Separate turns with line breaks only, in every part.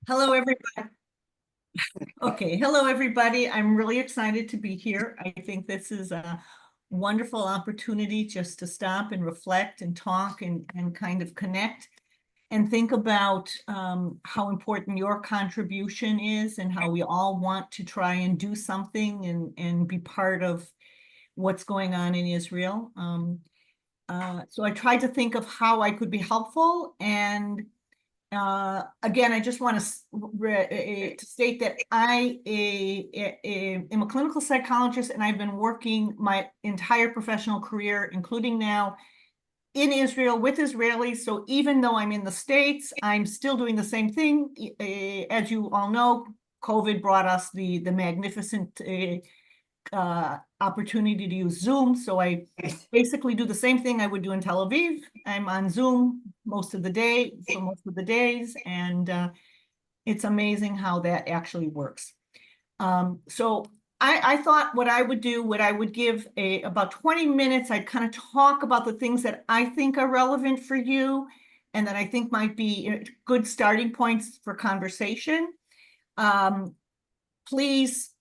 Hello, everybody. Okay, hello, everybody. I'm really excited to be here. I think this is a wonderful opportunity just to stop and reflect and talk and kind of connect and think about how important your contribution is and how we all want to try and do something and be part of what's going on in Israel. So I tried to think of how I could be helpful, and again, I just want to state that I am a clinical psychologist, and I've been working my entire professional career, including now in Israel with Israelis. So even though I'm in the States, I'm still doing the same thing. As you all know, COVID brought us the magnificent opportunity to use Zoom. So I basically do the same thing I would do in Tel Aviv. I'm on Zoom most of the day, for most of the days, and it's amazing how that actually works. So I thought what I would do, I would give about 20 minutes. I'd kind of talk about the things that I think are relevant for you and that I think might be good starting points for conversation. Please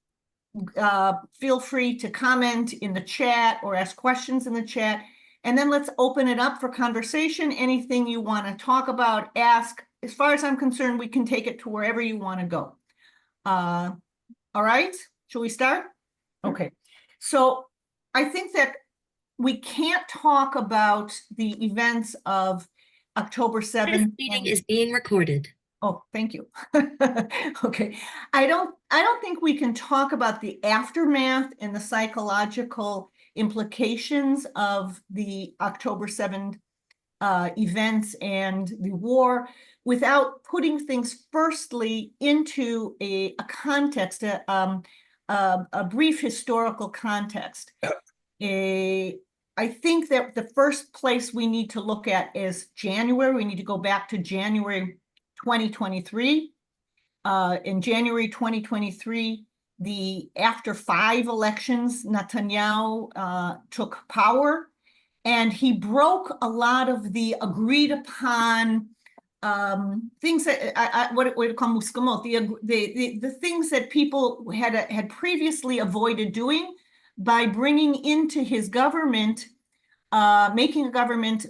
feel free to comment in the chat or ask questions in the chat. And then let's open it up for conversation. Anything you want to talk about, ask. As far as I'm concerned, we can take it to wherever you want to go. All right, shall we start? Okay, so I think that we can't talk about the events of October 7th.
This meeting is being recorded.
Oh, thank you. Okay. I don't think we can talk about the aftermath and the psychological implications of the October 7th events and the war without putting things firstly into a context, a brief historical context. I think that the first place we need to look at is January. We need to go back to January 2023. In January 2023, after 5 elections, Netanyahu took power, and he broke a lot of the agreed upon things that what we call muskamot, the things that people had previously avoided doing by bringing into his government, making a government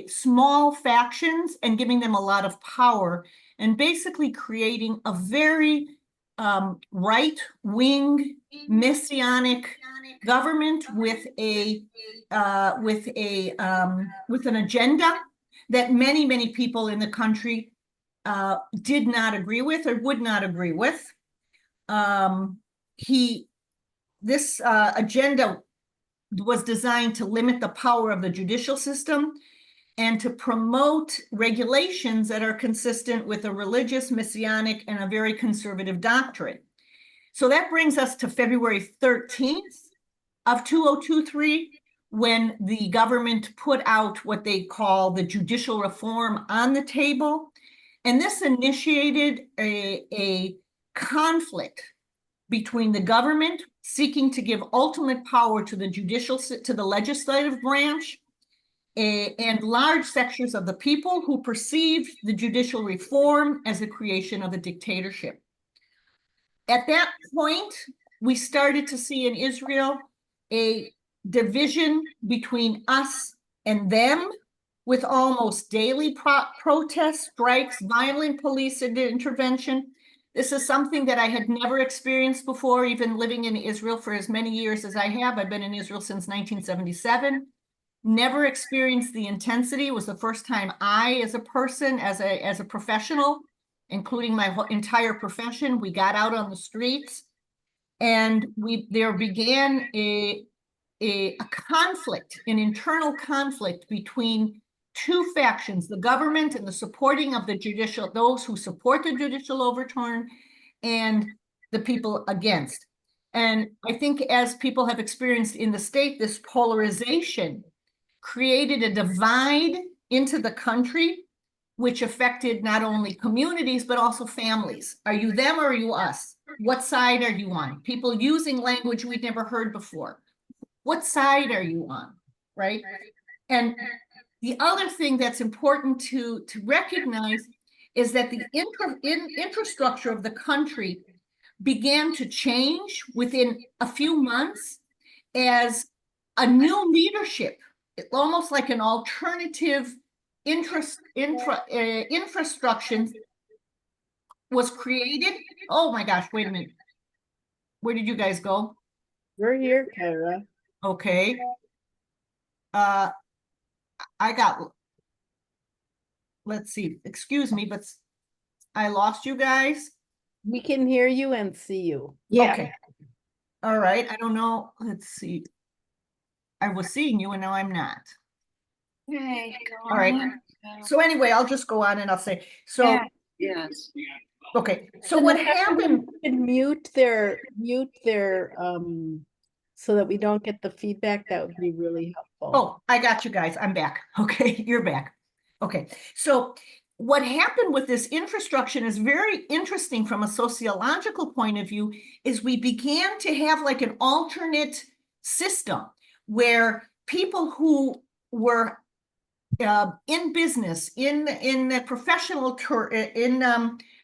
small factions and giving them a lot of power, and basically creating a very right-wing messianic government with an agenda that many people in the country did not agree with or would not agree with. This agenda was designed to limit the power of the judicial system and to promote regulations that are consistent with a religious, messianic, and a very conservative doctrine. So that brings us to February 13th of 2023, when the government put out what they call the judicial reform on the table. And this initiated a conflict between the government seeking to give ultimate power to the legislative branch, and large sections of the people who perceived the judicial reform as a creation of a dictatorship. At that point, we started to see in Israel a division between us and them, with almost daily protests, strikes, violent police intervention. This is something that I had never experienced before, even living in Israel for as many years as I have. I've been in Israel since 1977. Never experienced the intensity. It was the first time I, as a person, as a professional, including my entire profession, we got out on the streets, and there began a conflict, an internal conflict between 2 factions, the government and the supporting of the judicial, those who support the judicial overturn, and the people against. And I think, as people have experienced in the state, this polarization created a divide into the country, which affected not only communities, but also families. Are you them or are you us? What side are you on? People using language we'd never heard before. What side are you on, right? And the other thing that's important to recognize is that the infrastructure of the country began to change within a few months as a new leadership, almost like an alternative infrastructure was created. Oh my gosh, wait a minute. Where did you guys go?
We're here, Kyra.
Okay. Let's see, excuse me, but I lost you guys.
We can hear you and see you.
Okay. All right, I don't know, let's see. I was seeing you and now I'm not.
Okay,
All right. So anyway, I'll just go on and I'll say, so,
Yes.
okay, so what happened?
And mute their so that we don't get the feedback. That would be really helpful.
Oh, I got you guys. I'm back. Okay, you're back. Okay, so what happened with this infrastructure is very interesting from a sociological point of view, is we began to have like an alternate system where people who were in business, in the professional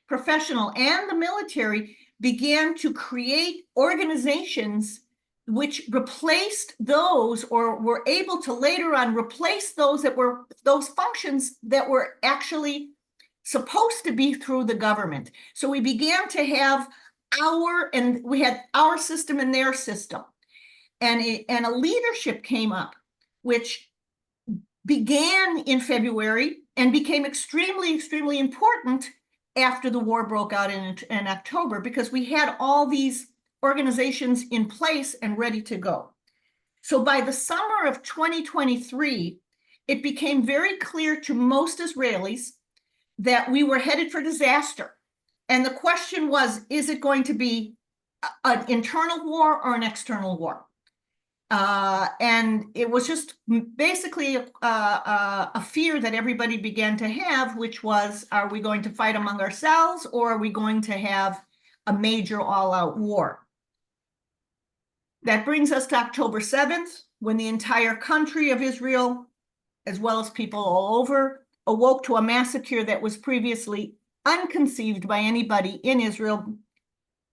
professional and the military began to create organizations which replaced those, or were able to later on replace those that were those functions that were actually supposed to be through the government. So we began to have we had our system and their system, and a leadership came up, which began in February and became extremely, extremely important after the war broke out in October, because we had all these organizations in place and ready to go. So by the summer of 2023, it became very clear to most Israelis that we were headed for disaster. And the question was, is it going to be an internal war or an external war? And it was just basically a fear that everybody began to have, which was, are we going to fight among ourselves, or are we going to have a major all-out war? That brings us to October 7th, when the entire country of Israel, as well as people all over, awoke to a massacre that was previously unconceived by anybody in Israel,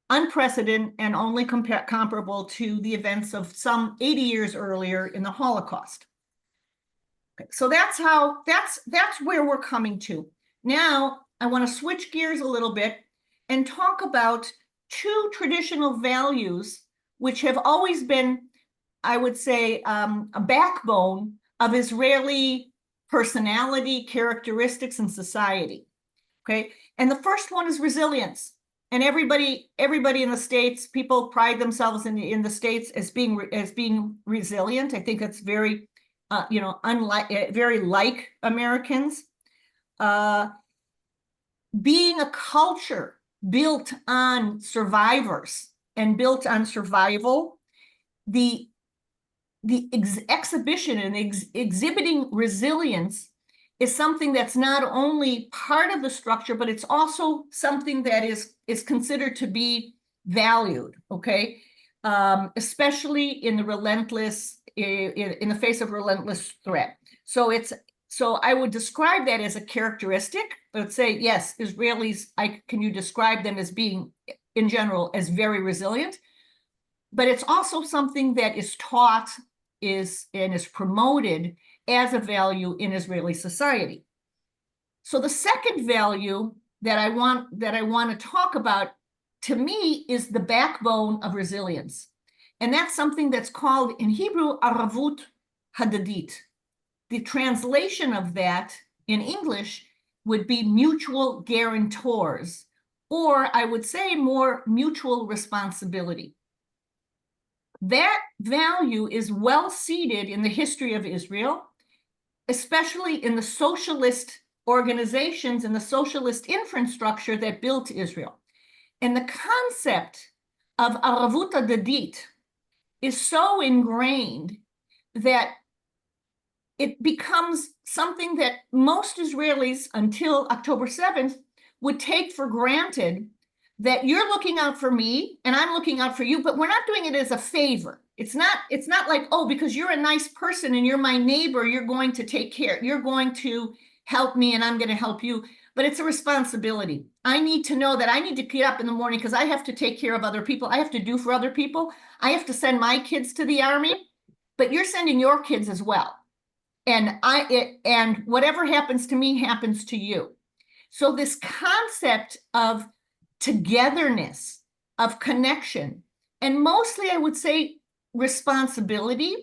unprecedented, and only comparable to the events of some 80 years earlier in the Holocaust. Okay, so that's where we're coming to. Now, I want to switch gears a little bit and talk about two traditional values which have always been, I would say, a backbone of Israeli personality, characteristics, and society. Okay, and the first one is resilience. And everybody in the States, people pride themselves in the States as being resilient. I think it's very, very like Americans. Being a culture built on survivors and built on survival, the exhibition and exhibiting resilience is something that's not only part of the structure, but it's also something that is considered to be valued, okay? Especially in the in the face of relentless threat. So I would describe that as a characteristic. Let's say, yes, Israelis, can you describe them as being, in general, as very resilient? But it's also something that is taught and is promoted as a value in Israeli society. So the second value that I want to talk about, to me, is the backbone of resilience. And that's something that's called in Hebrew, aravut hadadit. The translation of that in English would be mutual guarantors, or I would say more mutual responsibility. That value is well seated in the history of Israel, especially in the socialist organizations and the socialist infrastructure that built Israel. And the concept of aravut hadadit is so ingrained that it becomes something that most Israelis until October 7th would take for granted, that you're looking out for me and I'm looking out for you, but we're not doing it as a favor. It's not like, oh, because you're a nice person and you're my neighbor, you're going to take care, you're going to help me and I'm going to help you. but it's a responsibility. I need to know that I need to get up in the morning because I have to take care of other people. I have to do for other people. I have to send my kids to the army, but you're sending your kids as well. And whatever happens to me happens to you. So this concept of togetherness, of connection, and mostly I would say responsibility,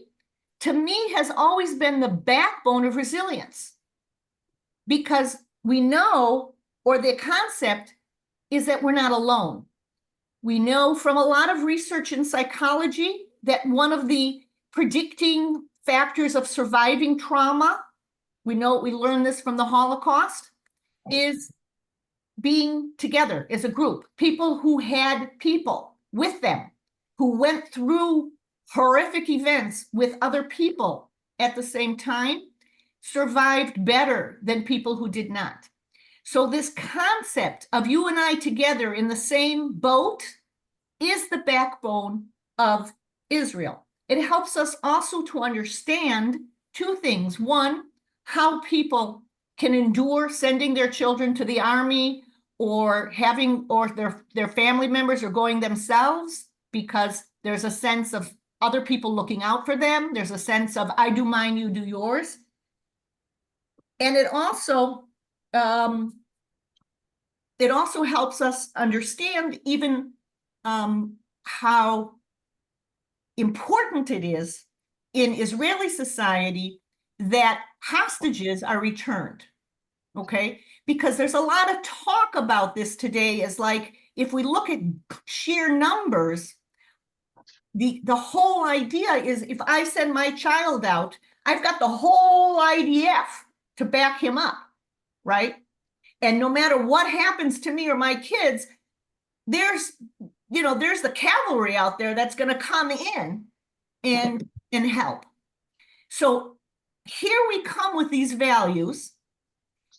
to me has always been the backbone of resilience. Because we know, or the concept is that we're not alone. We know from a lot of research in psychology that one of the predicting factors of surviving trauma, we learned this from the Holocaust, is being together as a group. People who had people with them, who went through horrific events with other people at the same time, survived better than people who did not. So this concept of you and I together in the same boat is the backbone of Israel. It helps us also to understand two things. One, how people can endure sending their children to the army or their family members or going themselves, because there's a sense of other people looking out for them. There's a sense of I do mine, you do yours. And it also helps us understand even how important it is in Israeli society that hostages are returned, okay? Because there's a lot of talk about this today as like, if we look at sheer numbers, the whole idea is if I send my child out, I've got the whole IDF to back him up, right? And no matter what happens to me or my kids, there's the cavalry out there that's going to come in and help. So here we come with these values,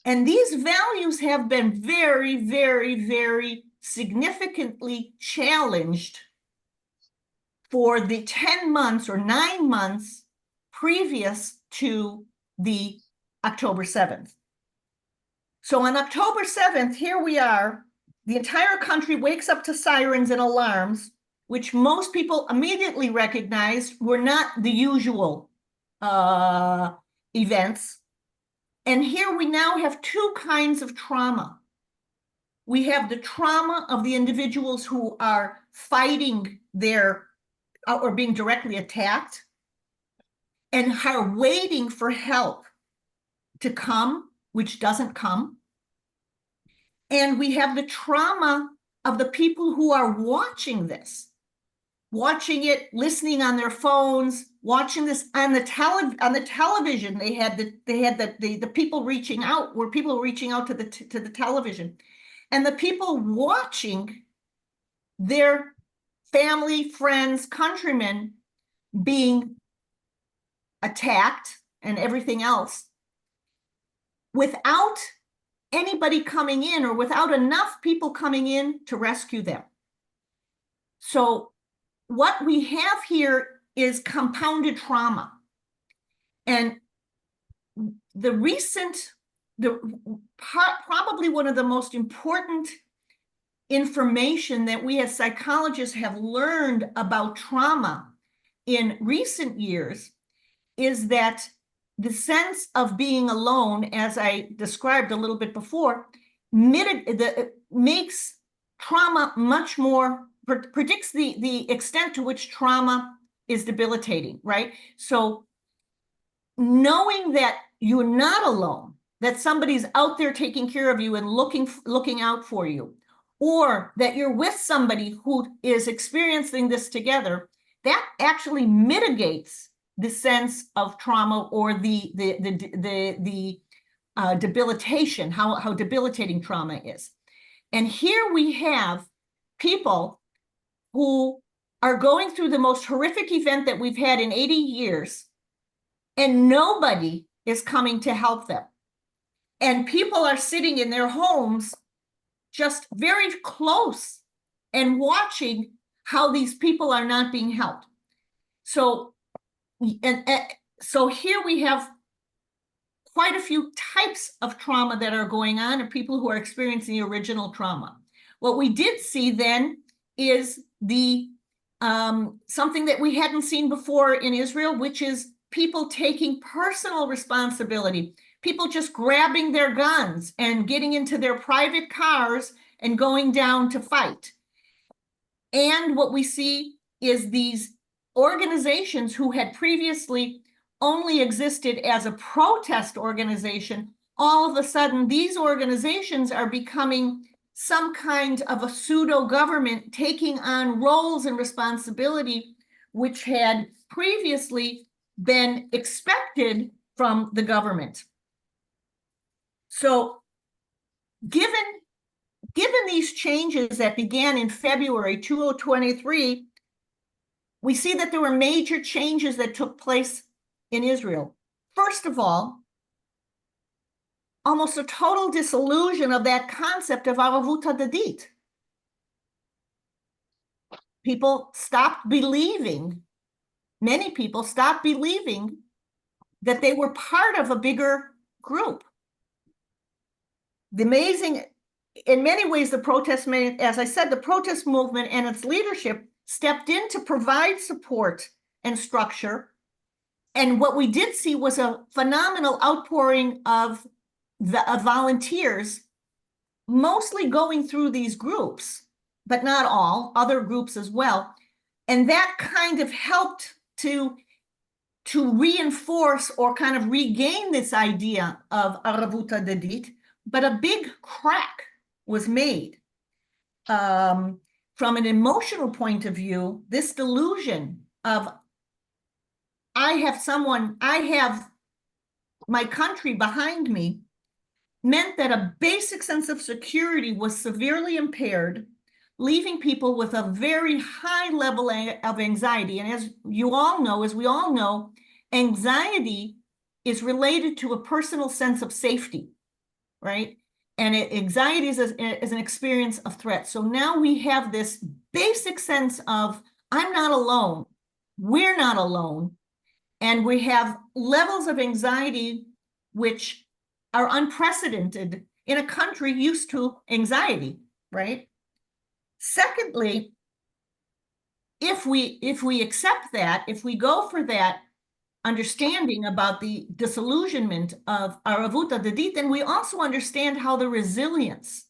and these values have been very, very, very significantly challenged for the 10 months or 9 months previous to the October 7th. So on October 7th, here we are, the entire country wakes up to sirens and alarms, which most people immediately recognized were not the usual events. And here we now have two kinds of trauma. We have the trauma of the individuals who are fighting or being directly attacked and are waiting for help to come, which doesn't come. And we have the trauma of the people who are watching this, watching it, listening on their phones, watching this on the television. They had the people reaching out, where people were reaching out to the television, and the people watching their family, friends, countrymen being attacked and everything else without anybody coming in or without enough people coming in to rescue them. So what we have here is compounded trauma. And probably one of the most important information that we as psychologists have learned about trauma in recent years is that the sense of being alone, as I described a little bit before, makes trauma much more, predicts the extent to which trauma is debilitating, right? So knowing that you're not alone, that somebody's out there taking care of you and looking out for you, or that you're with somebody who is experiencing this together, that actually mitigates the sense of trauma or the debilitation, how debilitating trauma is. And here we have people who are going through the most horrific event that we've had in 80 years, and nobody is coming to help them. And people are sitting in their homes just very close and watching how these people are not being helped. So here we have quite a few types of trauma that are going on and people who are experiencing the original trauma. What we did see then is the something that we hadn't seen before in Israel, which is people taking personal responsibility, people just grabbing their guns and getting into their private cars and going down to fight. And what we see is these organizations who had previously only existed as a protest organization, all of a sudden these organizations are becoming some kind of a pseudo government, taking on roles and responsibility which had previously been expected from the government. So given these changes that began in February 2023, we see that there were major changes that took place in Israel. First of all, almost a total disillusion of that concept of aravut hadadit. People stopped believing, many people stopped believing that they were part of a bigger group. The amazing, in many ways, the protest, as I said, the protest movement and its leadership stepped in to provide support and structure. And what we did see was a phenomenal outpouring of volunteers, mostly going through these groups, but not all, other groups as well. And that kind of helped to reinforce or kind of regain this idea of aravut hadadit, but a big crack was made. From an emotional point of view, this delusion of I have my country behind me meant that a basic sense of security was severely impaired, leaving people with a very high level of anxiety. And as we all know, anxiety is related to a personal sense of safety, right? And anxiety is an experience of threat. So now we have this basic sense of, I'm not alone, we're not alone, and we have levels of anxiety which are unprecedented in a country used to anxiety, right? Secondly, if we accept that, if we go for that understanding about the disillusionment of aravut hadadit, then we also understand how the resilience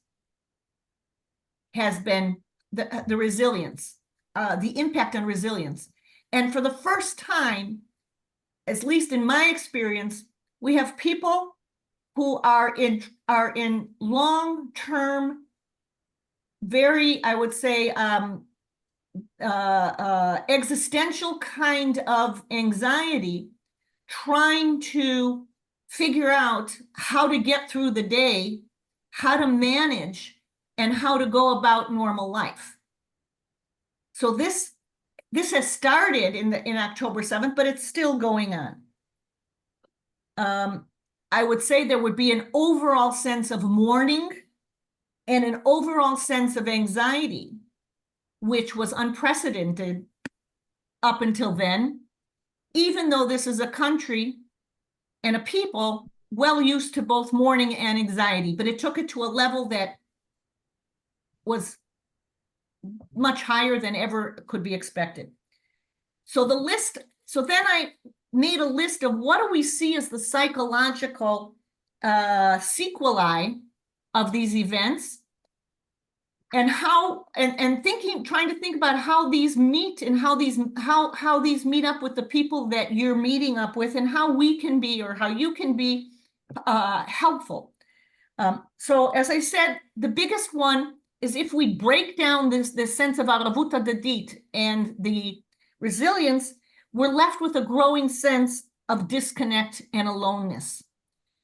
has been, the resilience, the impact on resilience. And for the first time, at least in my experience, we have people who are in long-term, very, I would say, existential kind of anxiety, trying to figure out how to get through the day, how to manage, and how to go about normal life. So this has started in October 7th, but it's still going on. I would say there would be an overall sense of mourning and an overall sense of anxiety, which was unprecedented up until then, even though this is a country and a people well used to both mourning and anxiety, but it took it to a level that was much higher than ever could be expected. So then I made a list of what do we see as the psychological sequelae of these events, and how, and trying to think about how these meet and how these meet up with the people that you're meeting up with, and how we can be, or how you can be helpful. So as I said, the biggest one is if we break down this sense of aravut hadadit and the resilience, we're left with a growing sense of disconnect and aloneness.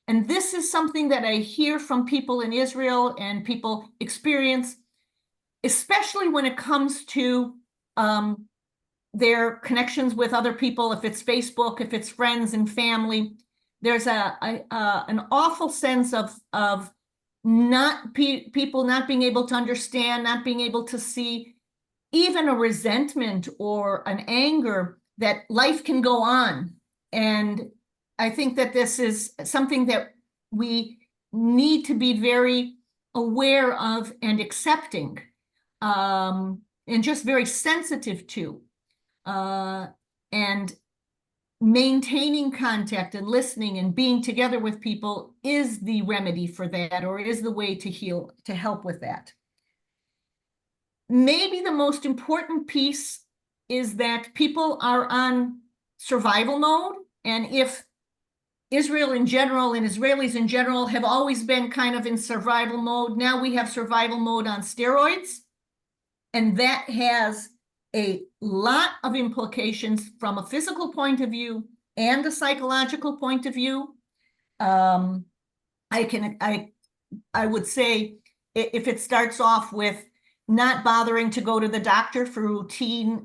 And this is something that I hear from people in Israel and people experience, especially when it comes to their connections with other people, if it's Facebook, if it's friends and family. There's an awful sense of people not being able to understand, not being able to see, even a resentment or an anger that life can go on, and I think that this is something that we need to be very aware of and accepting, and just very sensitive to, and maintaining contact and listening and being together with people is the remedy for that, or is the way to heal, to help with that. Maybe the most important piece is that people are on survival mode, and if Israel in general and Israelis in general have always been kind of in survival mode, now we have survival mode on steroids, and that has a lot of implications from a physical point of view and a psychological point of view. I would say if it starts off with not bothering to go to the doctor for routine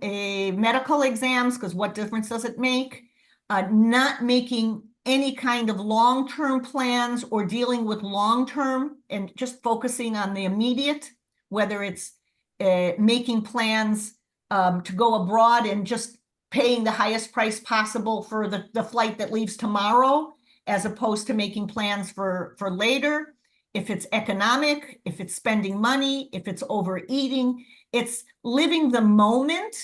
medical exams, because what difference does it make? Not making any kind of long-term plans or dealing with long-term, and just focusing on the immediate, whether it's making plans to go abroad and just paying the highest price possible for the flight that leaves tomorrow, as opposed to making plans for later. If it's economic, if it's spending money, if it's overeating, it's living the moment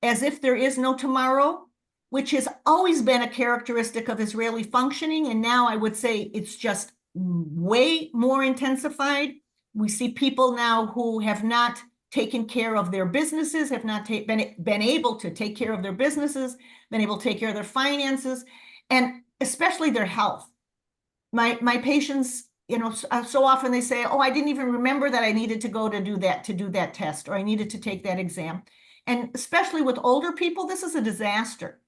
as if there is no tomorrow, which has always been a characteristic of Israeli functioning. And now I would say it's just way more intensified. We see people now who have not taken care of their businesses, have not been able to take care of their businesses, been able to take care of their finances, and especially their health. My patients, you know, so often they say, oh, I didn't even remember that I needed to go to do that test, or I needed to take that exam. And especially with older people, this is a disaster.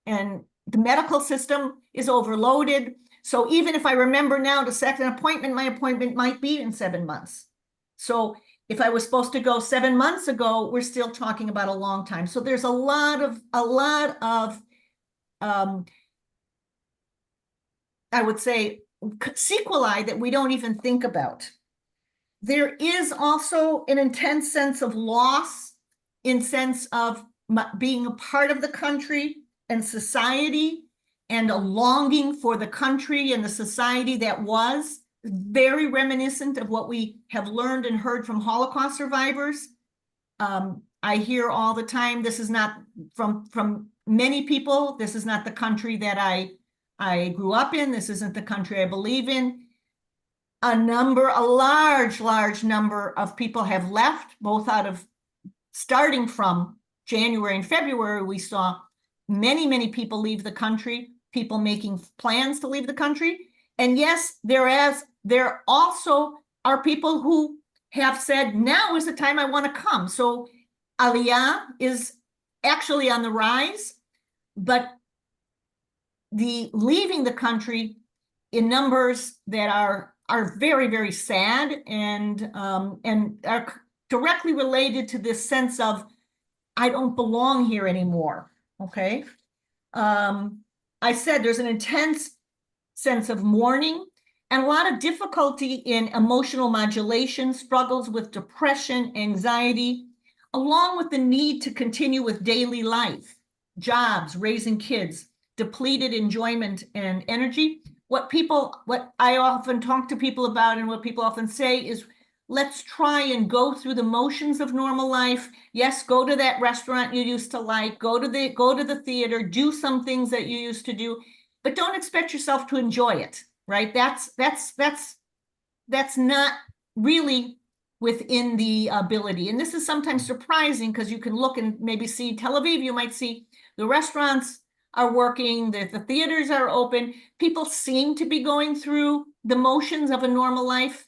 And the medical system is overloaded. So even if I remember now to set an appointment, my appointment might be in 7 months. So if I was supposed to go 7 months ago, we're still talking about a long time. So there's a lot of I would say, sequelae that we don't even think about. There is also an intense sense of loss, in sense of being a part of the country and society, and a longing for the country and the society that was, very reminiscent of what we have learned and heard from Holocaust survivors. I hear all the time, this is not, from many people, this is not the country that I grew up in, this isn't the country I believe in. A large number of people have left, both out of, starting from January and February, we saw many people leave the country, people making plans to leave the country. And yes, there also are people who have said, now is the time I want to come. So Aliyah is actually on the rise, but the leaving the country in numbers that are very sad, and are directly related to this sense of, I don't belong here anymore. Okay. I said there's an intense sense of mourning and a lot of difficulty in emotional modulation, struggles with depression, anxiety, along with the need to continue with daily life, jobs, raising kids, depleted enjoyment and energy. What I often talk to people about, and what people often say is, let's try and go through the motions of normal life. Yes, go to that restaurant you used to like, go to the theater, do some things that you used to do, but don't expect yourself to enjoy it, right? That's not really within the ability. And this is sometimes surprising, because you can look and maybe see Tel Aviv, you might see the restaurants are working, the theaters are open, people seem to be going through the motions of a normal life.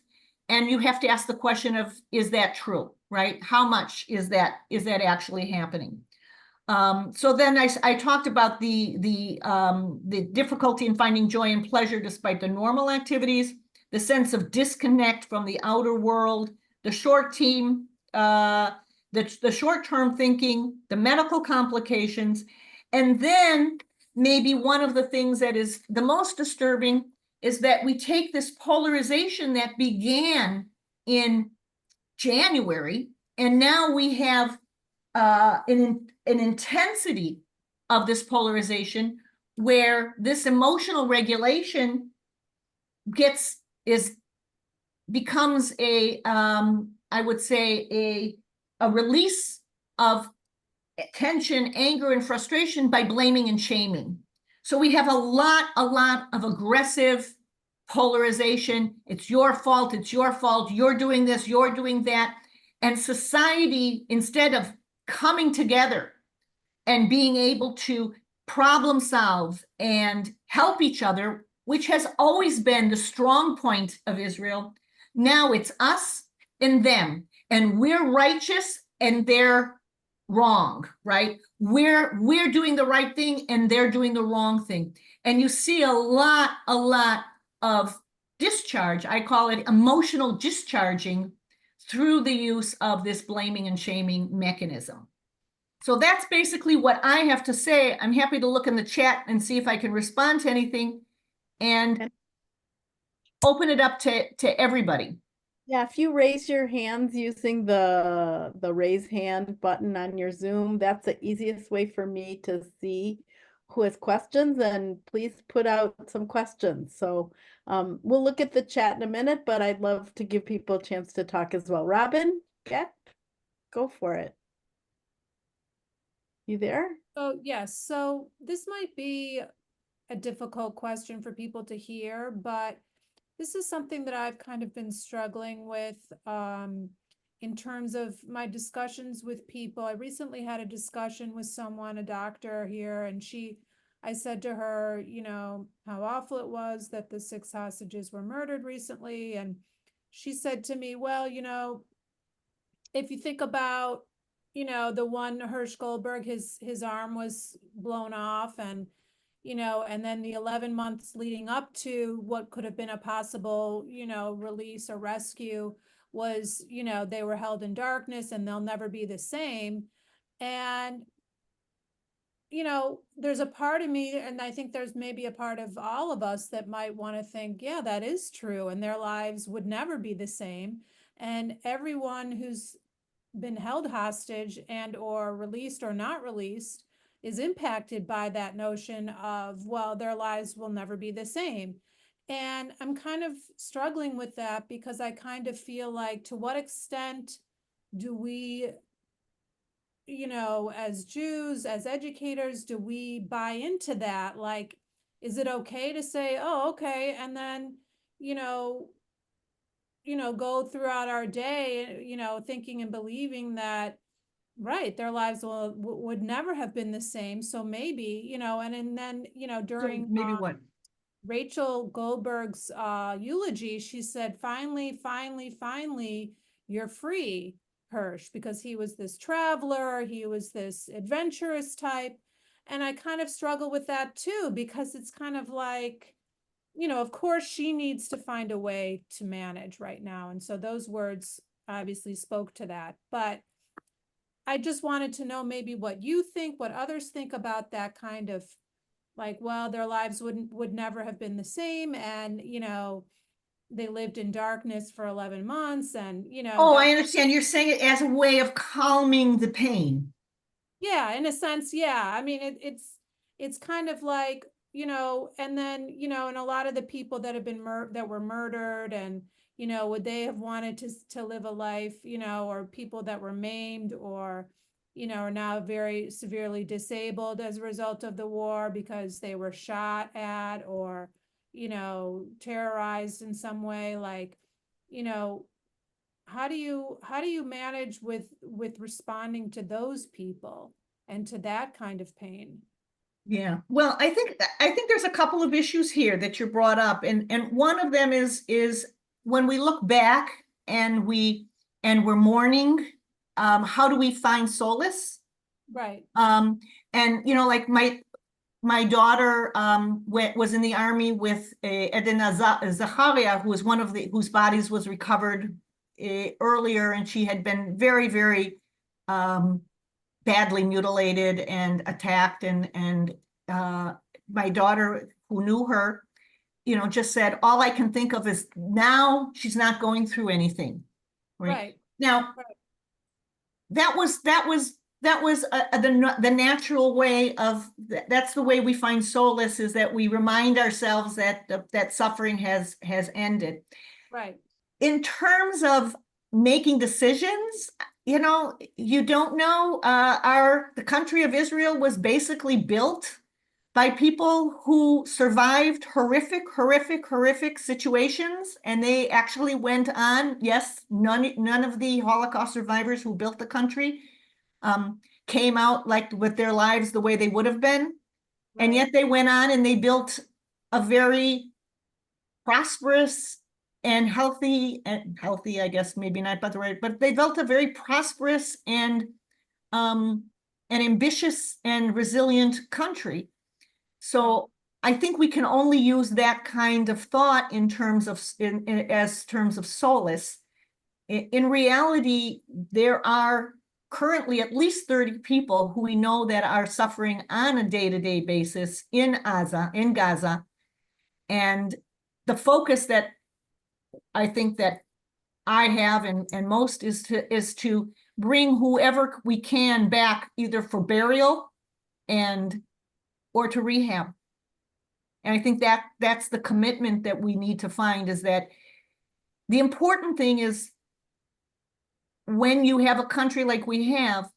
And you have to ask the question of, is that true, right? How much is that actually happening? So then I talked about the difficulty in finding joy and pleasure despite the normal activities, the sense of disconnect from the outer world, the short-term thinking, the medical complications, and then maybe one of the things that is the most disturbing is that we take this polarization that began in January, and now we have an intensity of this polarization where this emotional regulation becomes I would say a release of tension, anger, and frustration by blaming and shaming. So we have a lot of aggressive polarization. It's your fault, you're doing this, you're doing that. And society, instead of coming together and being able to problem solve and help each other, which has always been the strong point of Israel, now it's us and them, and we're righteous and they're wrong, right? We're doing the right thing and they're doing the wrong thing. And you see a lot of discharge. I call it emotional discharging through the use of this blaming and shaming mechanism. So that's basically what I have to say. I'm happy to look in the chat and see if I can respond to anything and open it up to everybody.
Yeah, if you raise your hands using the raise hand button on your Zoom, that's the easiest way for me to see who has questions, and please put out some questions. So we'll look at the chat in a minute, but I'd love to give people a chance to talk as well. Robin, yeah, go for it. You there?
Oh, yes. So this might be a difficult question for people to hear, but this is something that I've kind of been struggling with in terms of my discussions with people. I recently had a discussion with someone, a doctor here, and I said to her, you know, how awful it was that the 6 hostages were murdered recently. And she said to me, well, you know, if you think about, you know, the one Hirsch Goldberg, his arm was blown off, and you know, and then the 11 months leading up to what could have been a possible, you know, release or rescue was, you know, they were held in darkness and they'll never be the same. And, you know, there's a part of me, and I think there's maybe a part of all of us that might want to think, yeah, that is true, and their lives would never be the same. And everyone who's been held hostage and or released or not released is impacted by that notion of, well, their lives will never be the same. And I'm kind of struggling with that because I kind of feel like, to what extent do we, you know, as Jews, as educators, do we buy into that? Like, is it okay to say, oh, okay, and then, you know, go throughout our day, you know, thinking and believing that, right, their lives would never have been the same. So maybe, you know, and then, you know, during
Maybe what?
Rachel Goldberg's eulogy, she said, finally, you're free, Hirsch, because he was this traveler, he was this adventurous type. And I kind of struggle with that too, because it's kind of like, you know, of course she needs to find a way to manage right now. And so those words obviously spoke to that. But I just wanted to know maybe what you think, what others think about that kind of, like, well, their lives would never have been the same. And, you know, they lived in darkness for 11 months and, you know.
Oh, I understand. You're saying it as a way of calming the pain.
Yeah, in a sense, yeah. I mean, it's kind of like, you know, and then, you know, and a lot of the people that have been that were murdered, and, you know, would they have wanted to live a life, you know, or people that were maimed or, you know, are now very severely disabled as a result of the war because they were shot at or, you know, terrorized in some way, like, you know, how do you manage with responding to those people and to that kind of pain?
Yeah. Well, I think there's a couple of issues here that you brought up, and one of them is when we look back and we're mourning, how do we find solace?
Right.
And you know, like my daughter was in the army with Edna Zacharia, who was one of whose bodies was recovered earlier, and she had been very, very badly mutilated and attacked, and my daughter, who knew her, you know, just said, all I can think of is now she's not going through anything. Right. Now,
Right.
that was that was the natural way of, that's the way we find solace, is that we remind ourselves that that suffering has ended.
Right.
In terms of making decisions, you know, you don't know. The country of Israel was basically built by people who survived horrific situations, and they actually went on. Yes, none of the Holocaust survivors who built the country came out like with their lives the way they would have been, and
Right.
yet they went on and they built a very prosperous and healthy, I guess maybe not about the right, but they built a very prosperous and ambitious and resilient country. So I think we can only use that kind of thought in terms of as terms of solace. In reality, there are currently at least 30 people who we know that are suffering on a day-to-day basis in Gaza. And the focus that I think that I have and most is to bring whoever we can back, either for burial or to rehab. And I think that that's the commitment that we need to find, is that the important thing is, when you have a country like we have,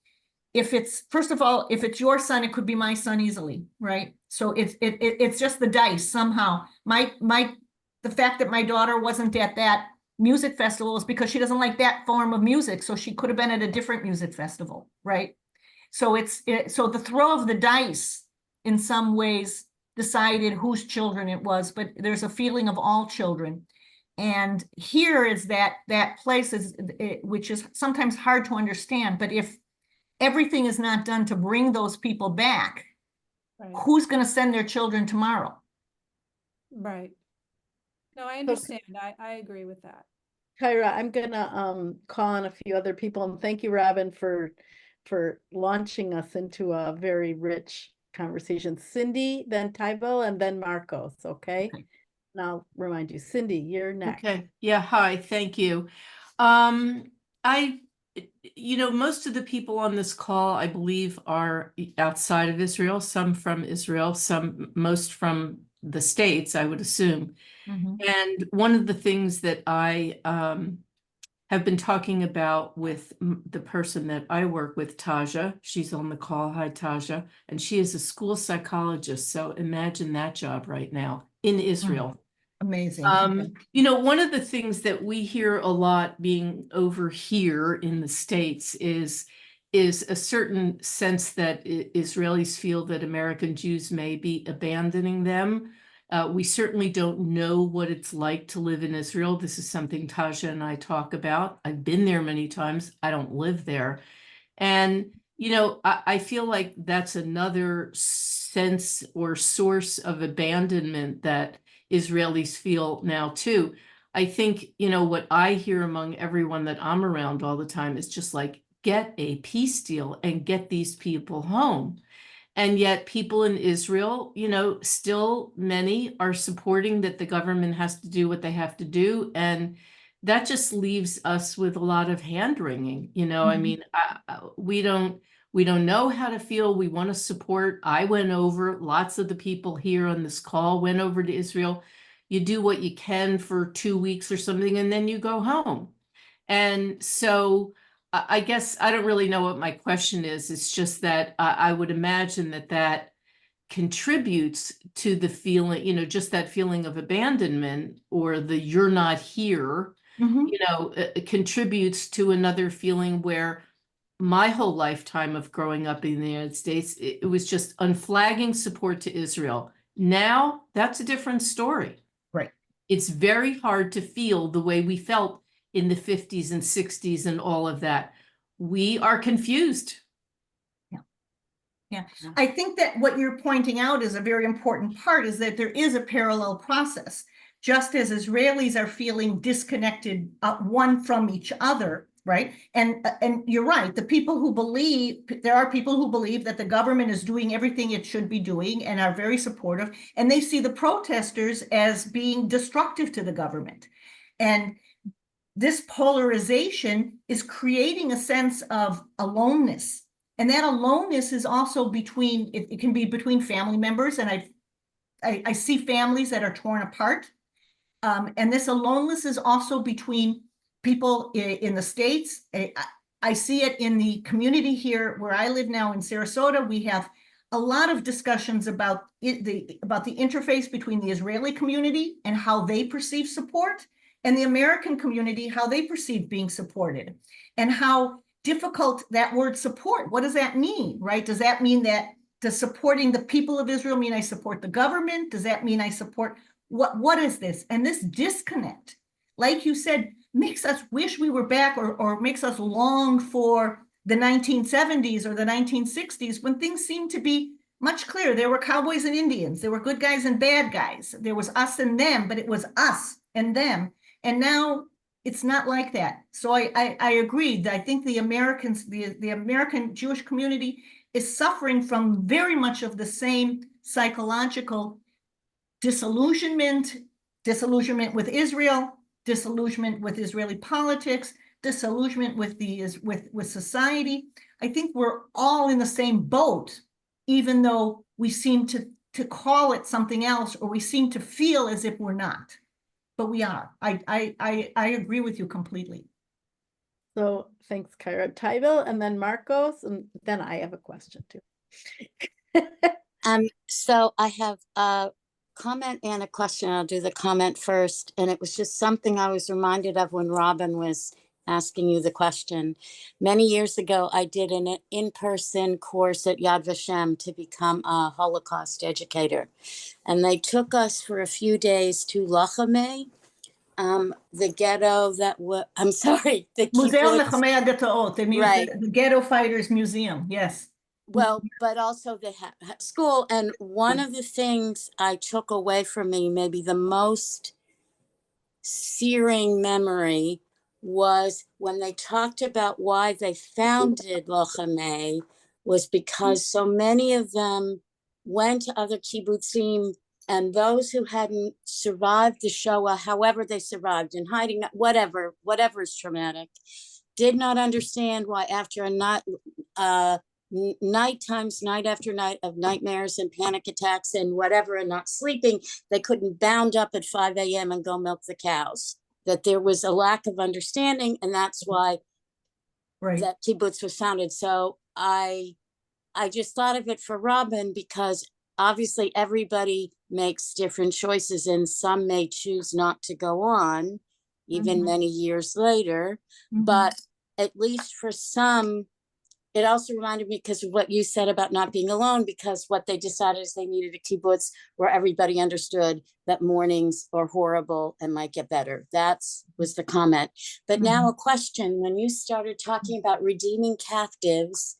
if it's, first of all, if it's your son, it could be my son easily, right? So it's just the dice somehow. The fact that my daughter wasn't at that music festival is because she doesn't like that form of music. So she could have been at a different music festival, right? So so the throw of the dice in some ways decided whose children it was, but there's a feeling of all children. And here is that place which is sometimes hard to understand, but if everything is not done to bring those people back,
Right.
who's going to send their children tomorrow?
Right. No, I understand. I agree with that.
Kyra, I'm gonna call on a few other people, and thank you, Robin, for launching us into a very rich conversation. Cindy, then Tybell, and then Marcos, okay? And I'll remind you, Cindy, you're next.
Okay. Yeah. Hi. Thank you. Most of the people on this call, I believe, are outside of Israel, some from Israel, most from the States, I would assume.
Mm-hmm.
And one of the things that I have been talking about with the person that I work with, Taja, she's on the call. Hi, Taja. And she is a school psychologist. So imagine that job right now in Israel.
Amazing.
One of the things that we hear a lot being over here in the States is a certain sense that Israelis feel that American Jews may be abandoning them. We certainly don't know what it's like to live in Israel. This is something Taja and I talk about. I've been there many times. I don't live there. And, I feel like that's another sense or source of abandonment that Israelis feel now too. I think, what I hear among everyone that I'm around all the time is just like, get a peace deal and get these people home. And yet people in Israel, still many are supporting that the government has to do what they have to do. And that just leaves us with a lot of hand wringing. I mean, we don't know how to feel. We want to support. I went over, lots of the people here on this call went over to Israel. You do what you can for 2 weeks or something, and then you go home. And so I guess I don't really know what my question is. It's just that I would imagine that contributes to the feeling, just that feeling of abandonment, or the you're not here, it contributes to another feeling where my whole lifetime of growing up in the United States, it was just unflagging support to Israel. Now that's a different story.
Right.
It's very hard to feel the way we felt in the 50s and 60s and all of that. We are confused.
Yeah. I think that what you're pointing out is a very important part, is that there is a parallel process. Just as Israelis are feeling disconnected one from each other, right? And you're right, there are people who believe that the government is doing everything it should be doing and are very supportive, and they see the protesters as being destructive to the government. And this polarization is creating a sense of aloneness And that aloneness is also between, it can be between family members, and I see families that are torn apart. And this aloneness is also between people in the States. I see it in the community here where I live now in Sarasota. We have a lot of discussions about the interface between the Israeli community and how they perceive support, and the American community, how they perceive being supported, and how difficult that word support, what does that mean, right? Does that mean that, does supporting the people of Israel mean I support the government? Does that mean I support, what is this? And this disconnect, like you said, makes us wish we were back, or makes us long for the 1970s or the 1960s, when things seemed to be much clearer. There were cowboys and Indians, there were good guys and bad guys, there was us and them, but it was us and them. And now it's not like that. So I agree. I think the Americans, the American Jewish community is suffering from very much of the same psychological disillusionment with Israel, disillusionment with Israeli politics, disillusionment with society. I think we're all in the same boat, even though we seem to call it something else, or we seem to feel as if we're not. But we are. I agree with you completely.
So thanks, Kyra. Tybel, and then Marcos, and then I have a question too.
So I have a comment and a question. I'll do the comment first. And it was just something I was reminded of when Robin was asking you the question. Many years ago, I did an in-person course at Yad Vashem to become a Holocaust educator. And they took us for a few days to Lachame, the ghetto that was, I'm sorry, the
Museum
kibbutz.
Lachamei Agatoot,
Right.
the Ghetto Fighters Museum, yes.
Well, but also the school. And one of the things I took away from me, maybe the most searing memory, was when they talked about why they founded Lachame, was because so many of them went to other kibbutzim, and those who hadn't survived the Shoah, however they survived, in hiding, whatever is traumatic, did not understand why after a night after night of nightmares and panic attacks and whatever, and not sleeping, they couldn't bound up at 5 a.m. and go milk the cows. That there was a lack of understanding, and that's why that kibbutz was founded. So I just thought of it for Robin, because obviously everybody makes different choices, and some may choose not to go on even many years later. But at least for some, it also reminded me, because of what you said about not being alone, because what they decided is they needed a kibbutz where everybody understood that mornings are horrible and might get better. That was the comment. But now a question. When you started talking about redeeming captives,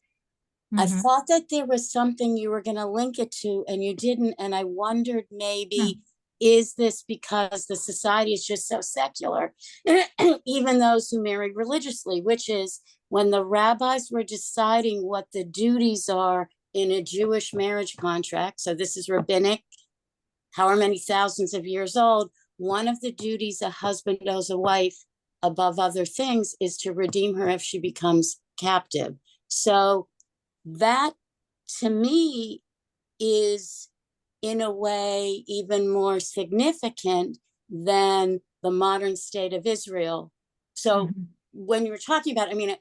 I thought that there was something you were going to link it to, and you didn't. And I wondered, maybe, is this because the society is just so secular, even those who marry religiously, which is, when the rabbis were deciding what the duties are in a Jewish marriage contract, so this is rabbinic, however many thousands of years old, one of the duties a husband owes a wife, above other things, is to redeem her if she becomes captive. So that, to me, is in a way even more significant than the modern state of Israel. So when you were talking about, I mean,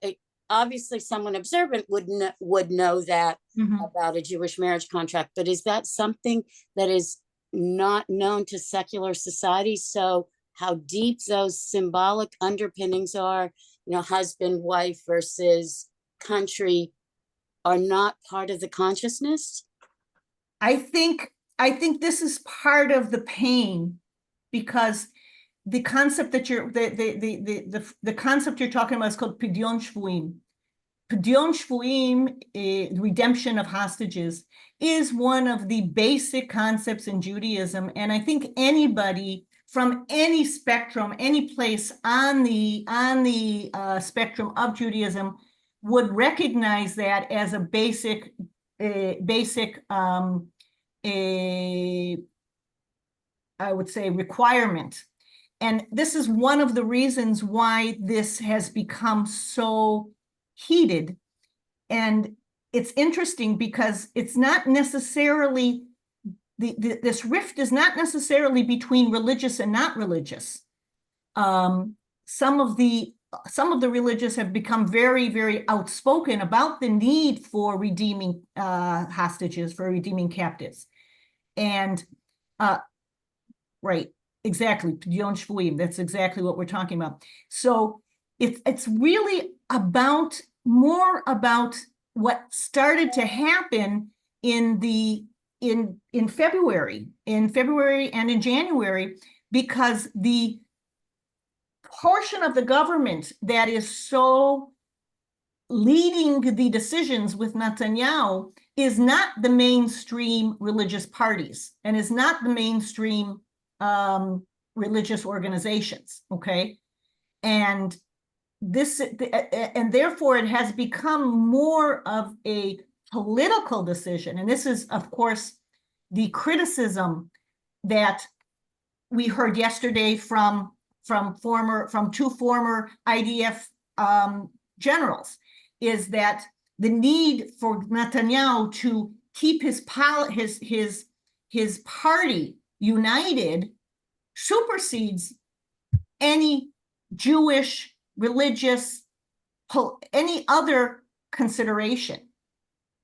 obviously someone observant would know that about a Jewish marriage contract, but is that something that is not known to secular society? So how deep those symbolic underpinnings are, husband, wife versus country, are not part of the consciousness?
I think this is part of the pain, because the concept that the concept you're talking about is called Pidyon Shvuim. Pidyon Shvuim, redemption of hostages, is one of the basic concepts in Judaism, and I think anybody from any spectrum, any place on the spectrum of Judaism would recognize that as a basic I would say requirement. And this is one of the reasons why this has become so heated. And it's interesting because it's not necessarily, this rift is not necessarily between religious and not religious. Some of the religious have become very, very outspoken about the need for redeeming hostages, for redeeming captives. And right, exactly, Yom Shvuim, that's exactly what we're talking about. So it's really about more about what started to happen in February and in January, because the portion of the government that is so leading the decisions with Netanyahu is not the mainstream religious parties and is not the mainstream religious organizations, okay? And therefore it has become more of a political decision. And this is, of course, the criticism that we heard yesterday from two former IDF generals, is that the need for Netanyahu to keep his party united supersedes any Jewish, religious, any other consideration,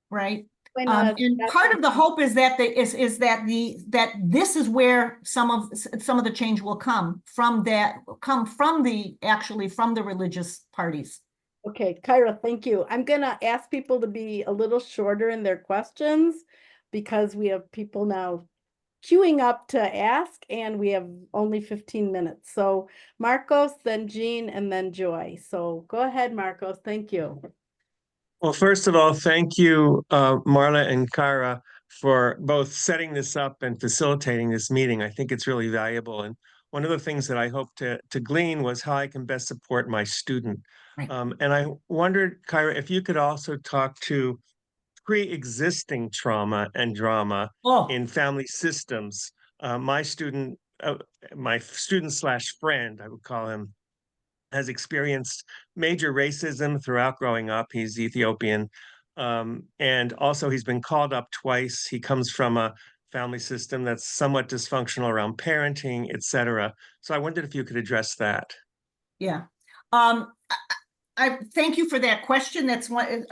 right? And part of the hope is that that this is where some of the change will come from, from the religious parties.
Okay, Kyra, thank you. I'm gonna ask people to be a little shorter in their questions because we have people now queuing up to ask and we have only 15 minutes. So Marcos, then Jean, and then Joy. So go ahead, Marcos. Thank you.
Well, first of all, thank you, Marla and Kyra, for both setting this up and facilitating this meeting. I think it's really valuable. And one of the things that I hope to glean was how I can best support my student.
Right.
And I wondered, Kyra, if you could also talk to pre-existing trauma and drama in family systems. My student slash friend, I would call him, has experienced major racism throughout growing up. He's Ethiopian. And also he's been called up twice. He comes from a family system that's somewhat dysfunctional around parenting, et cetera. So I wondered if you could address that.
Yeah. I thank you for that question. That's one.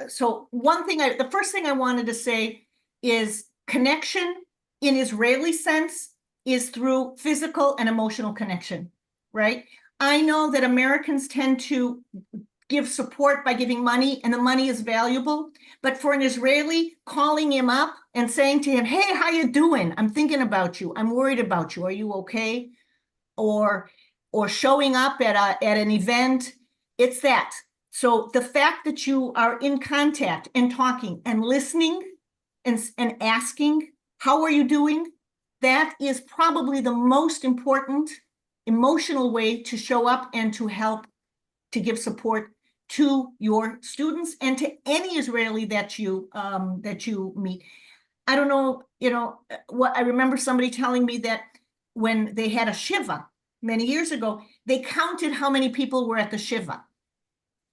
So the first thing I wanted to say is connection in Israeli sense is through physical and emotional connection, right? I know that Americans tend to give support by giving money, and the money is valuable. But for an Israeli, calling him up and saying to him, "Hey, how you doing? I'm thinking about you. I'm worried about you. Are you okay?" Or showing up at an event, it's that. So the fact that you are in contact and talking and listening and asking, "How are you doing?" That is probably the most important emotional way to show up and to help to give support to your students and to any Israeli that you meet. I don't know, what I remember somebody telling me that when they had a shiva many years ago, they counted how many people were at the shiva,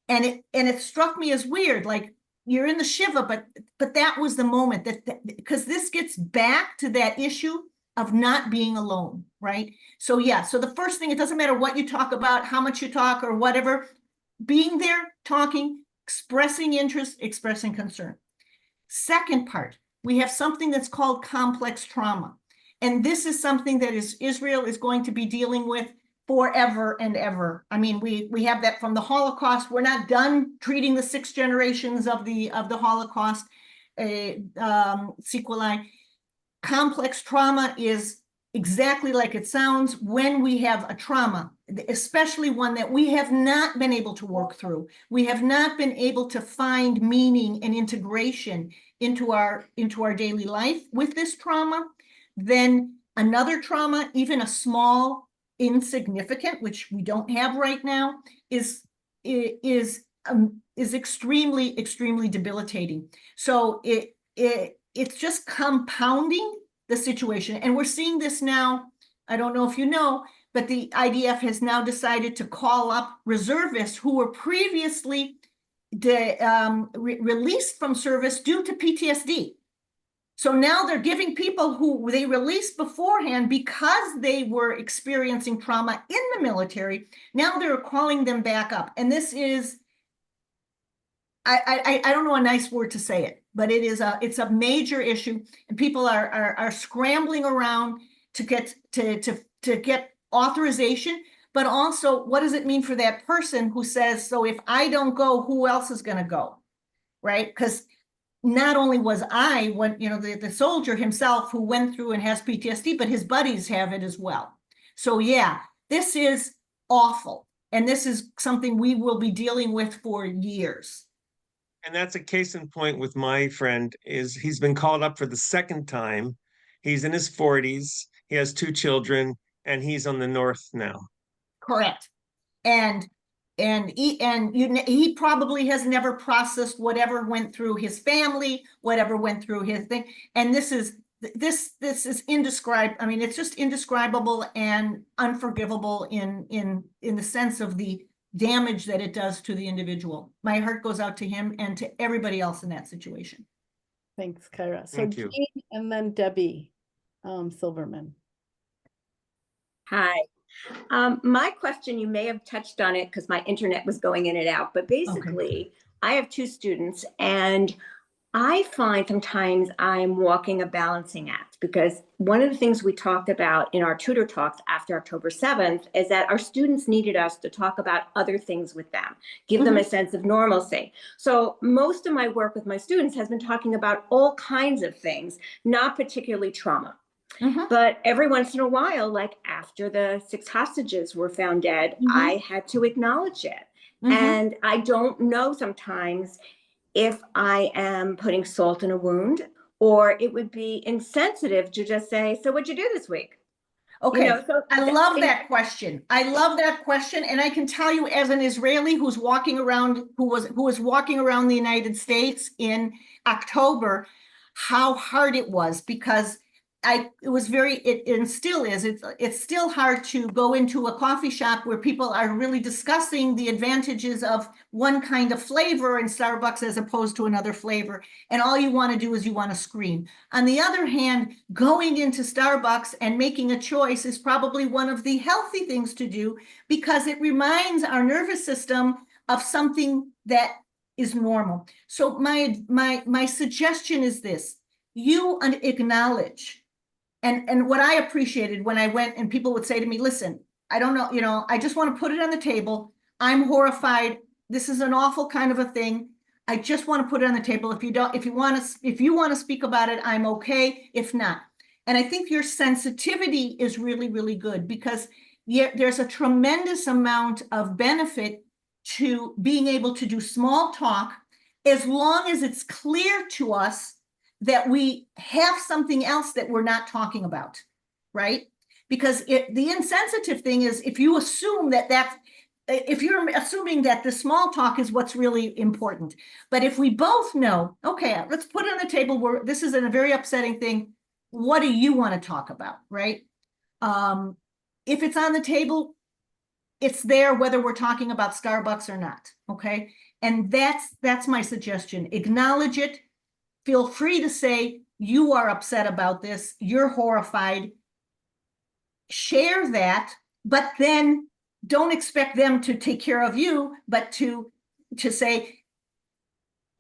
and it struck me as weird. Like, you're in the shiva, but that was the moment that because this gets back to that issue of not being alone, right? So yeah, so the first thing, it doesn't matter what you talk about, how much you talk or whatever, being there, talking, expressing interest, expressing concern. Second part, we have something that's called complex trauma. And this is something that Israel is going to be dealing with forever and ever. I mean, we have that from the Holocaust. We're not done treating the 6 generations of the Holocaust sequelae. Complex trauma is exactly like it sounds. When we have a trauma, especially one that we have not been able to work through, we have not been able to find meaning and integration into our daily life with this trauma, then another trauma, even a small, insignificant, which we don't have right now, is extremely, extremely debilitating. So it's just compounding the situation. And we're seeing this now. I don't know if you know, but the IDF has now decided to call up reservists who were previously released from service due to PTSD. So now they're giving people who they released beforehand because they were experiencing trauma in the military. Now they're calling them back up. And this is, I don't know a nice word to say it, but it's a major issue, and people are scrambling around to get authorization. But also, what does it mean for that person who says, so if I don't go, who else is going to go, right? Because not only was I, the soldier himself who went through and has PTSD, but his buddies have it as well. So yeah, this is awful. And this is something we will be dealing with for years.
And that's a case in point with my friend. Is he's been called up for the second time. He's in his 40s. He has 2 children, and he's on the north now.
Correct. And he probably has never processed whatever went through his family, whatever went through his thing. And this is indescribable. I mean, it's just indescribable and unforgivable in the sense of the damage that it does to the individual. My heart goes out to him and to everybody else in that situation.
Thanks, Kyra. So
Thank you.
Jean and then Debbie Silverman.
Hi. My question, you may have touched on it because my internet was going in and out, but basically I have 2 students, and I find sometimes I'm walking a balancing act, because one of the things we talked about in our tutor talks after October 7th is that our students needed us to talk about other things with them, give them a sense of normalcy. So most of my work with my students has been talking about all kinds of things, not particularly trauma. But every once in a while, like after the 6 hostages were found dead, I had to acknowledge it. And I don't know sometimes if I am putting salt in a wound, or it would be insensitive to just say, so what'd you do this week?
Okay,
So
I love that question. I love that question. And I can tell you, as an Israeli who's walking around, who was walking around the United States in October, how hard it was, because it still is, it's still hard to go into a coffee shop where people are really discussing the advantages of one kind of flavor in Starbucks as opposed to another flavor. And all you want to do is you want to scream. On the other hand, going into Starbucks and making a choice is probably one of the healthy things to do, because it reminds our nervous system of something that is normal. So my suggestion is this: you acknowledge. And what I appreciated when I went, and people would say to me, listen, I don't know, I just want to put it on the table. I'm horrified. This is an awful kind of a thing. I just want to put it on the table. If you want to speak about it, I'm okay. If not. And I think your sensitivity is really, really good, because there's a tremendous amount of benefit to being able to do small talk, as long as it's clear to us that we have something else that we're not talking about, right? Because the insensitive thing is if you're assuming that the small talk is what's really important. But if we both know, okay, let's put it on the table, this is a very upsetting thing. What do you want to talk about, right? If it's on the table, it's there whether we're talking about Starbucks or not, okay? And that's my suggestion. Acknowledge it. Feel free to say you are upset about this, you're horrified. Share that, but then don't expect them to take care of you, but to say,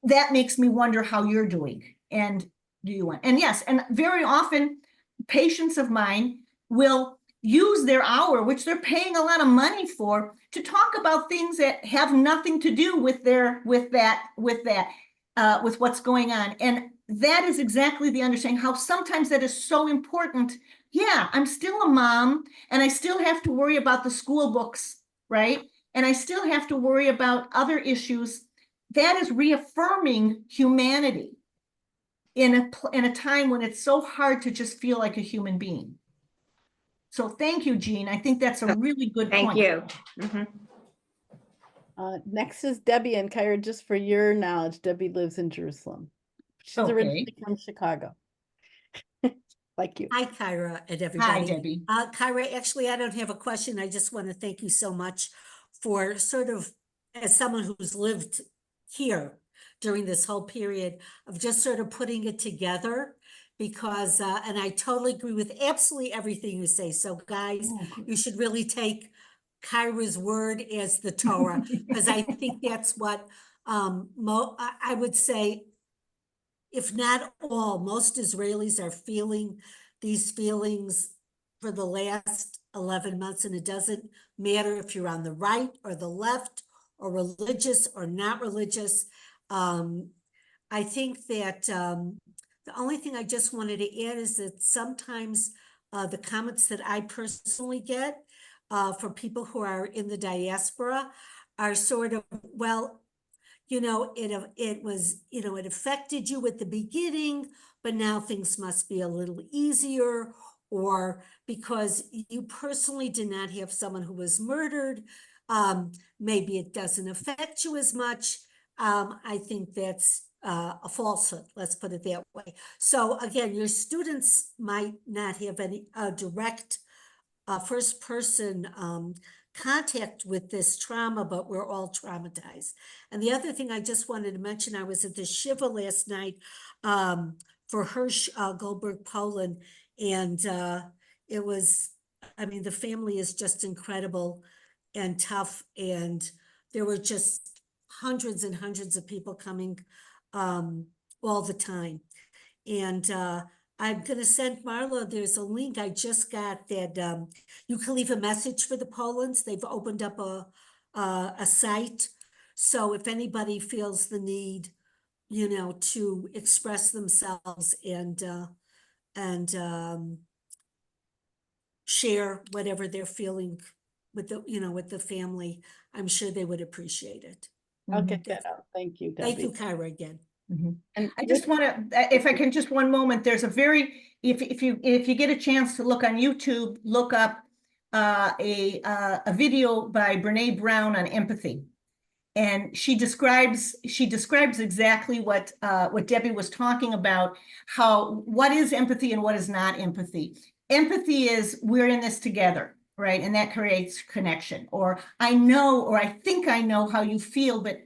that makes me wonder how you're doing. And do you want? And yes, and very often patients of mine will use their hour, which they're paying a lot of money for, to talk about things that have nothing to do with what's going on. And that is exactly the understanding how sometimes that is so important. Yeah, I'm still a mom, and I still have to worry about the school books, right? And I still have to worry about other issues. That is reaffirming humanity in a time when it's so hard to just feel like a human being. So thank you, Jean. I think that's a really good point.
Thank you.
Next is Debbie, and Kyra, just for your knowledge, Debbie lives in Jerusalem. She's originally from Chicago. Like you.
Hi, Kyra and everybody.
Hi, Debbie.
Kyra, actually, I don't have a question. I just want to thank you so much for sort of, as someone who's lived here during this whole period of just sort of putting it together because, and I totally agree with absolutely everything you say. So guys, you should really take Kyra's word as the Torah, because I think that's what I would say, if not all, most Israelis are feeling these feelings for the last 11 months, and it doesn't matter if you're on the right or the left or religious or not religious. I think that the only thing I just wanted to add is that sometimes the comments that I personally get for people who are in the diaspora are sort of, well, you know, it was, you know, it affected you at the beginning, but now things must be a little easier, or because you personally did not have someone who was murdered, maybe it doesn't affect you as much. I think that's a falsehood, let's put it that way. So again, your students might not have any direct first person contact with this trauma, but we're all traumatized. And the other thing I just wanted to mention, I was at the Shiva last night for Hirsch Goldberg, Poland, and it was, I mean, the family is just incredible and tough, and there were just hundreds and hundreds of people coming all the time. And I'm going to send Marla, there's a link I just got that you can leave a message for the Polands. They've opened up a site. So if anybody feels the need, you know, to express themselves and share whatever they're feeling with the, you know, with the family, I'm sure they would appreciate it.
I'll get that out. Thank you, Debbie.
Thank you, Kyra, again.
And I just want to, if I can, just one moment, there's a very, if you get a chance to look on YouTube, look up a video by Brene Brown on empathy. And she describes exactly what Debbie was talking about, what is empathy and what is not empathy. Empathy is, we're in this together, right? And that creates connection. Or I know, or I think I know how you feel, but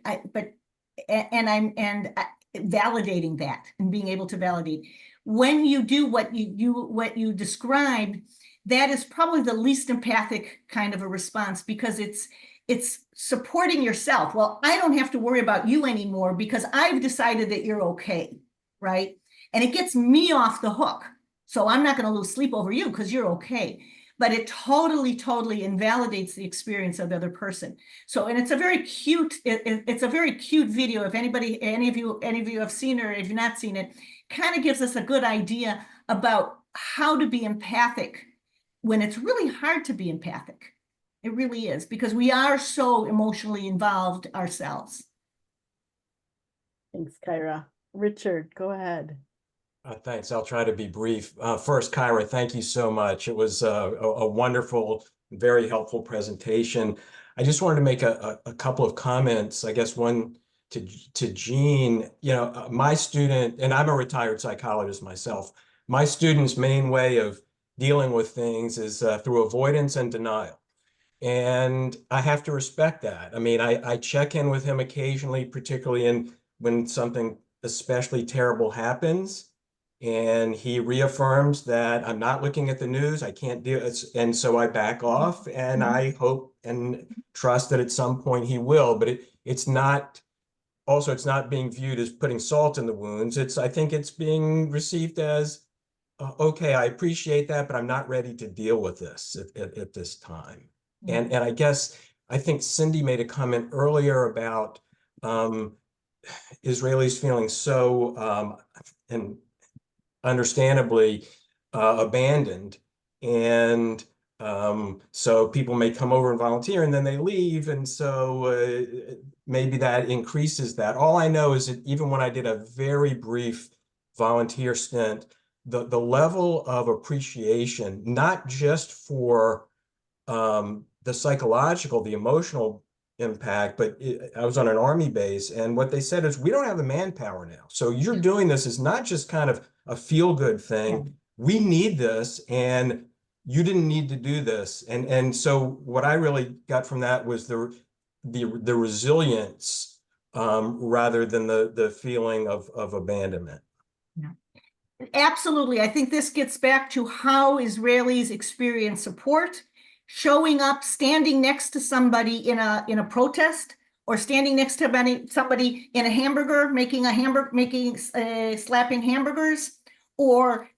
validating that and being able to validate. When you do what you described, that is probably the least empathic kind of a response, because it's supporting yourself. Well, I don't have to worry about you anymore because I've decided that you're okay, right? And it gets me off the hook. So I'm not going to lose sleep over you because you're okay. But it totally, totally invalidates the experience of the other person. So, and it's a very cute, it's a very cute video. If any of you have seen it, or if you've not seen it, kind of gives us a good idea about how to be empathic when it's really hard to be empathic. It really is, because we are so emotionally involved ourselves.
Thanks, Kyra. Richard, go ahead.
Thanks. I'll try to be brief. First, Kyra, thank you so much. It was a wonderful, very helpful presentation. I just wanted to make a couple of comments. I guess one to Jean. You know, my student, and I'm a retired psychologist myself, my student's main way of dealing with things is through avoidance and denial. And I have to respect that. I mean, I check in with him occasionally, particularly when something especially terrible happens. And he reaffirms that I'm not looking at the news, I can't do it. And so I back off, and I hope and trust that at some point he will, but it's not being viewed as putting salt in the wounds. I think it's being received as, okay, I appreciate that, but I'm not ready to deal with this at this time. And I think Cindy made a comment earlier about Israelis feeling so, and understandably abandoned, and so people may come over and volunteer and then they leave, and so maybe that increases that. All I know is that even when I did a very brief volunteer stint, the level of appreciation, not just for the psychological, the emotional impact, but I was on an Army base, and what they said is, we don't have the manpower now. So you're doing this is not just kind of a feel-good thing. We need this, and you didn't need to do this. And so what I really got from that was the resilience rather than the feeling of abandonment.
Absolutely. I think this gets back to how Israelis experience support, showing up, standing next to somebody in a protest, or standing next to somebody in a hamburger, slapping hamburgers, or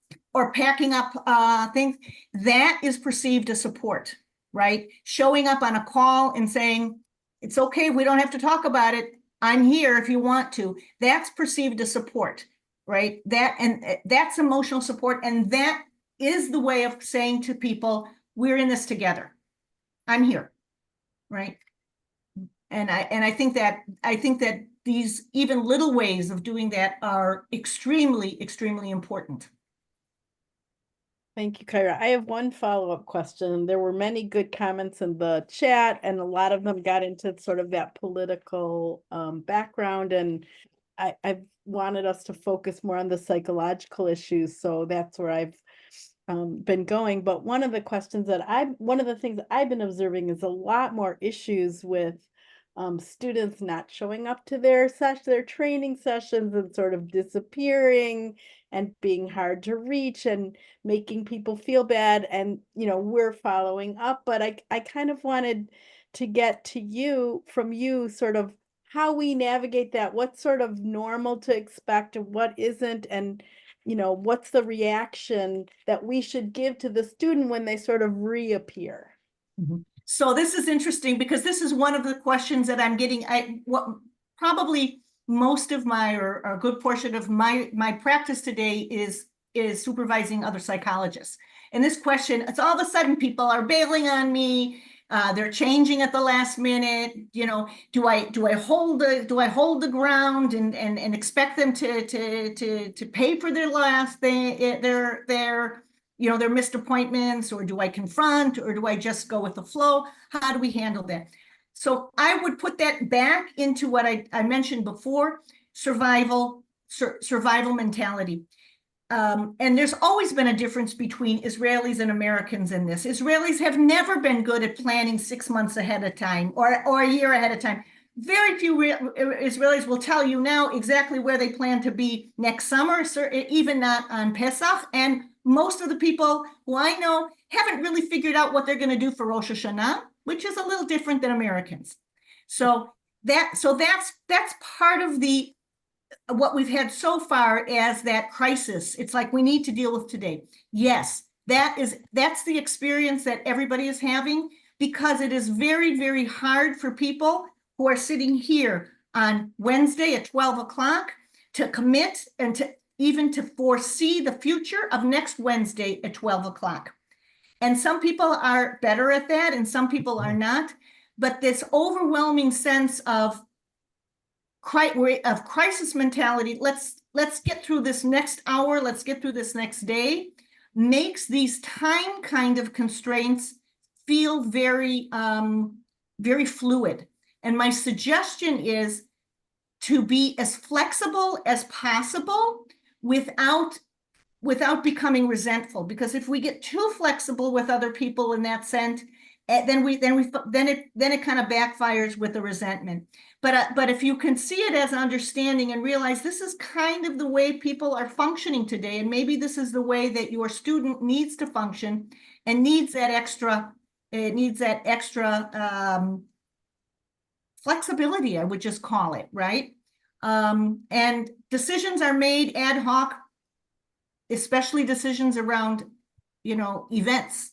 packing up things. That is perceived as support, right? Showing up on a call and saying, it's okay, we don't have to talk about it. I'm here if you want to. That's perceived as support, right? That's emotional support. And that is the way of saying to people, we're in this together. I'm here, right? And I think that these even little ways of doing that are extremely, extremely important.
Thank you, Kyra. I have one follow-up question. There were many good comments in the chat, and a lot of them got into sort of that political background. And I've wanted us to focus more on the psychological issues. So that's where I've been going. But one of the things that I've been observing is a lot more issues with students not showing up to their training sessions and sort of disappearing and being hard to reach and making people feel bad. And, we're following up, but I kind of wanted to get from you sort of how we navigate that, what's sort of normal to expect and what isn't, and what's the reaction that we should give to the student when they sort of reappear.
Mm-hmm. So this is interesting because this is one of the questions that I'm getting. Probably most of or a good portion of my practice today is supervising other psychologists. And this question, it's all of a sudden people are bailing on me. They're changing at the last minute. Do I hold the ground and expect them to pay for their their missed appointments, or do I confront, or do I just go with the flow? How do we handle that? So I would put that back into what I mentioned before, survival mentality. And there's always been a difference between Israelis and Americans in this. Israelis have never been good at planning 6 months ahead of time or a year ahead of time. Very few Israelis will tell you now exactly where they plan to be next summer, even not on Pesach. And most of the people who I know haven't really figured out what they're going to do for Rosh Hashanah, which is a little different than Americans. So that's part of what we've had so far as that crisis. It's like we need to deal with today. Yes, that's the experience that everybody is having, because it is very, very hard for people who are sitting here on Wednesday at 12 o'clock to commit and to foresee the future of next Wednesday at 12 o'clock. And some people are better at that and some people are not. But this overwhelming sense of crisis mentality, let's get through this next hour, let's get through this next day, makes these time kind of constraints feel very, very fluid. And my suggestion is to be as flexible as possible without becoming resentful. Because if we get too flexible with other people in that sense, then it kind of backfires with the resentment. But if you can see it as understanding and realize this is kind of the way people are functioning today, and maybe this is the way that your student needs to function and needs that extra flexibility, I would just call it, right? And decisions are made ad hoc, especially decisions around, events.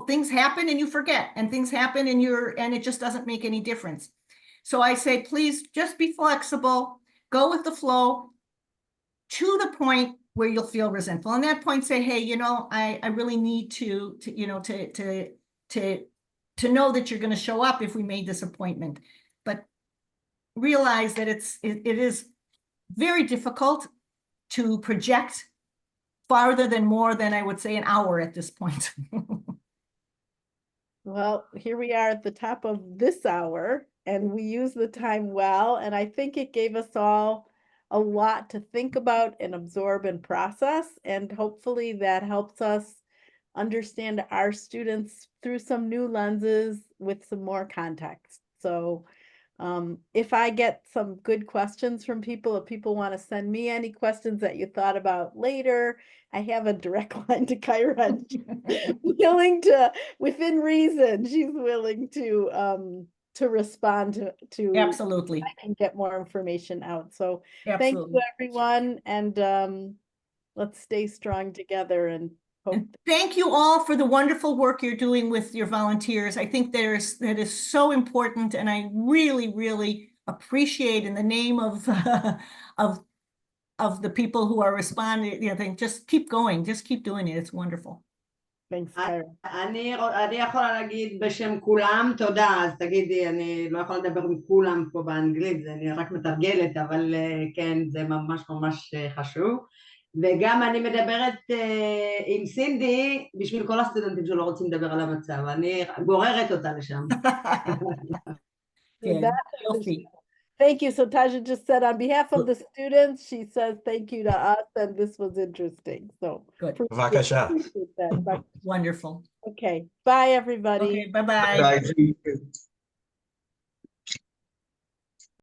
Things happen and you forget, and things happen and it just doesn't make any difference. So I say, please just be flexible, go with the flow to the point where you'll feel resentful. And that point, say, hey, I really need to know that you're going to show up if we made this appointment. But realize that it is very difficult to project farther than more than, I would say, an hour at this point.
Well, here we are at the top of this hour, and we use the time well. And I think it gave us all a lot to think about and absorb and process. And hopefully that helps us understand our students through some new lenses with some more context. So If I get some good questions from people, if people want to send me any questions that you thought about later, I have a direct line to Kyra. And she's willing to, within reason, she's willing to respond to
Absolutely.
I can get more information out. So thank
Absolutely.
you, everyone, and let's stay strong together and hope.
And thank you all for the wonderful work you're doing with your volunteers. I think that is so important, and I really, really appreciate, in the name of of the people who are responding, just keep going, just keep doing it. It's wonderful.
Thanks, Kyra.
אני יכולה להגיד בשם כולם תודה, אז תגידי, אני לא יכולה לדבר עם כולם פה באנגלית, אני רק מתרגלת, אבל כן, זה ממש ממש חשוב. וגם אני מדברת עם סינדי בשביל כל הסטודנטים שלא רוצים לדבר על המצב, אני גוררת אותה לשם.
Thank you. So Taja just said on behalf of the students, she says thank you to us, and this was interesting. So
good.
Appreciate that.
Wonderful.
Okay. Bye, everybody.
Okay, bye-bye.
Bye.